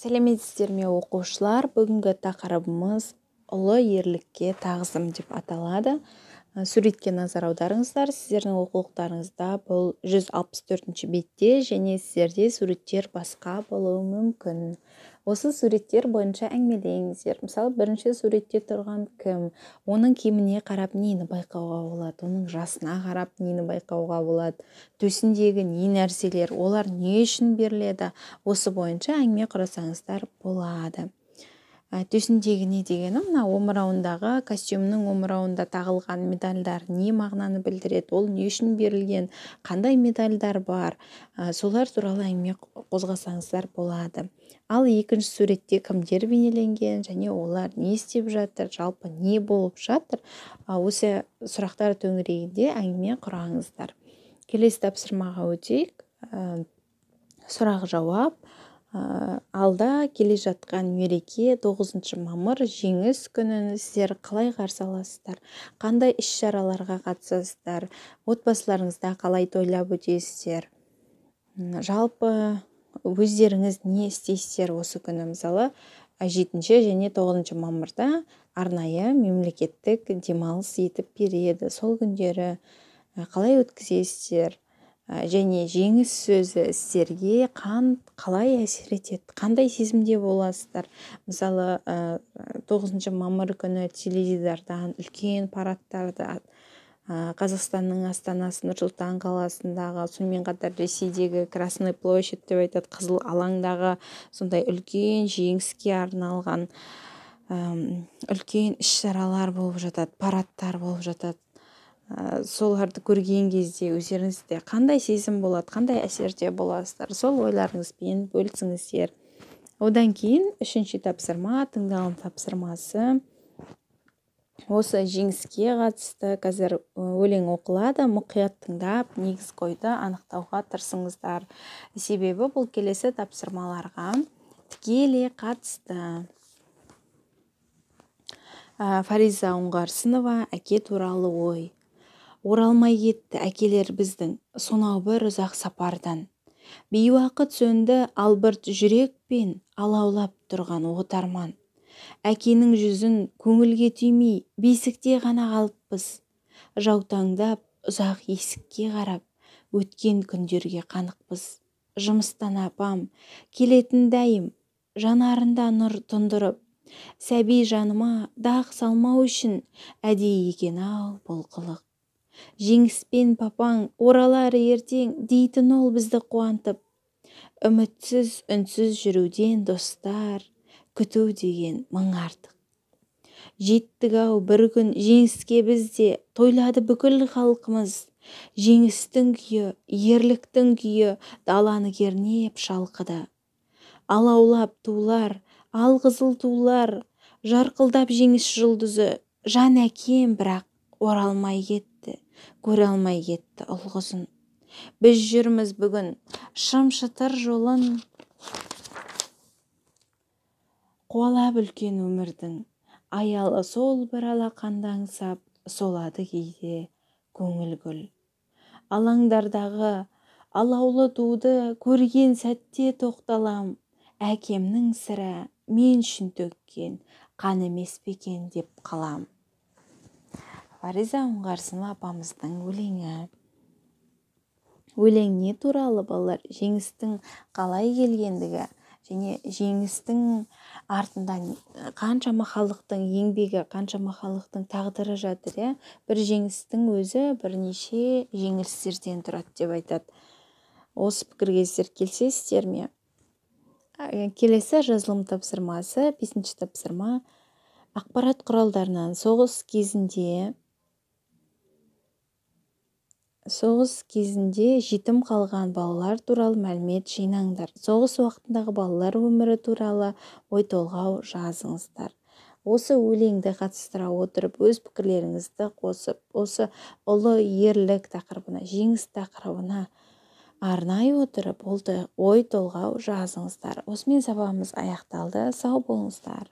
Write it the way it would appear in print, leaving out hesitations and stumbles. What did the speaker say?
Сәлеметсіздер ме оқушылар? Бүгінгі тақырыбымыз ұлы ерлікке тағзым деп аталады. Суретке назар аударыңыздар. Сіздердің оқулықтарыңызда бұл 164-ші бетте және сіздерде суреттер басқа болуы мүмкін. Осы суреттер бойынша әңгімелеңіздер. Мысалы, бірінші суретте тұрған кім? Оның киіміне қарап нені байқауға болады? Оның жасына қарап нені байқауға болады? Төсіндегі не нәрселер? Олар не үшін беріледі? Осы бойынша әңгіме құрасаңыздар болады. Төсіндегі не дегені, мына омырауындағы, костюмнің омырауында тағылған медальдар не мағынаны білдіреді? Ол не үшін берілген? Қандай медальдар бар? Солар туралы әңгіме қозғасаңыздар болады. Ал екінші суретте кімдер бейнеленген және олар не істеп жатыр, жалпы не болып жатыр? Осы сұрақтар төңірегінде әңгіме құраңыздар. Келесі тапсырмаға өтейік. Сұрақ жауап. Алда келе жатқан мереке 9 мамыр жеңіс күнін сіздер қалай қарсы аласыздар? Қандай іс-шараларға қатысасыздар? Отбасыларыңызда қалай тойлап өтесіздер? Жалпы өздеріңіз не істейсіздер осы күні? Мысалы, 7 және 9 мамырда арнайы мемлекеттік демалыс етіп береді. Сол күндері қалай өткізесіздер? Және жеңіс сөзі сіздерге қалай әсер етеді? Қандай сезімде боласыздар? Мысалы, 9 мамыр күні теледидардан үлкен парадтарды Қазақстанның астанасы Нұр-Сұлтан қаласындағы, сонымен қатар Ресейдегі Красный площадь деп айтады, Қызыл алаңдағы сондай үлкен жеңіске арналған үлкен іс-шаралар болып жатады, парадтар болып жатады. Соларды көрген кезде өздеріңізде қандай сезім болады, қандай әсерде боласыздар? Сол ойларыңызбен бөлісіңіздер. Одан кейін 3-ші тапсырма, тыңдалым тапсырмасы. Осы жеңіске қатысты қазір өлең оқылады, мұқият тыңдап, негіз қойды анықтауға тырысыңыздар. Себебі бұл келесі тапсырмаларға тікелей қатысты. Фариза Оңғарсынова, әке туралы ой. Оралмай кетті әкелер біздің, сонау бір ұзақ сапардан. Бейуақыт сөнді албырт жүрекпен алаулап тұрған от арман. Әкенің жүзін көңілге түймей, бесікте ғана қалыппыз. Жаутаңдап, ұзақ есікке қарап, өткен күндерге қанықпыз. Жұмыстан апам, келетін дәйім, жанарында нұр тұндырып, сәби жаныма дақ салмау үшін әдейі екен-ау бұл қылық. Жеңіспен папаң оралар ертең дейтін ол бізді қуантып. Үмітсіз, үнсіз жүруден достар, күту деген мың артық. Жеттік-ау бір күн жеңіске бізде, тойлады бүкіл халқымыз. Жеңістің күйі, ерліктің күйі даланы кернеп шалқыды. Алаулап тулар, алқызыл тулар, жарқылдап жеңіс жұлдызы. Жан әкем бірақ оралмай кетті, көре алмай кетті ұл-қызын. Біз жүрміз бүгін шым-шытыр жолын, қуалап үлкен өмірдің. Аялы сол бір алақанда аңсап, солады кейде көңіл гүл. Алаңдардағы алаулы туды көрген сәтте тоқталам. Әкемнің сірә мен үшін төккен қан емес пе екен деп қалам. Фариза Оңғарсынова апамыздың өлеңі. Өлең не туралы балалар? Жеңістің қалай келгендігі және жеңістің артында қаншама халықтың еңбегі, қаншама халықтың тағдыры жатыр. Бір жеңістің өзі бірнеше жеңілістерден тұрады деп айтады. Осы пікірге сіздер келісесіздер ме? Келесі жазылым тапсырмасы, 5-ші тапсырма. Ақпарат құралдарынан соғыс кезінде жетім қалған балалар туралы мәлімет жинаңдар. Соғыс уақытындағы балалар өмірі туралы ой толғау жазыңыздар. Осы өлеңді қатыстыра отырып, өз пікірлеріңізді қосып, осы ұлы ерлік тақырыбына, жеңіс тақырыбына арнай отырып, ой толғау жазыңыздар. Осымен сабағымыз аяқталды. Сау болыңыздар.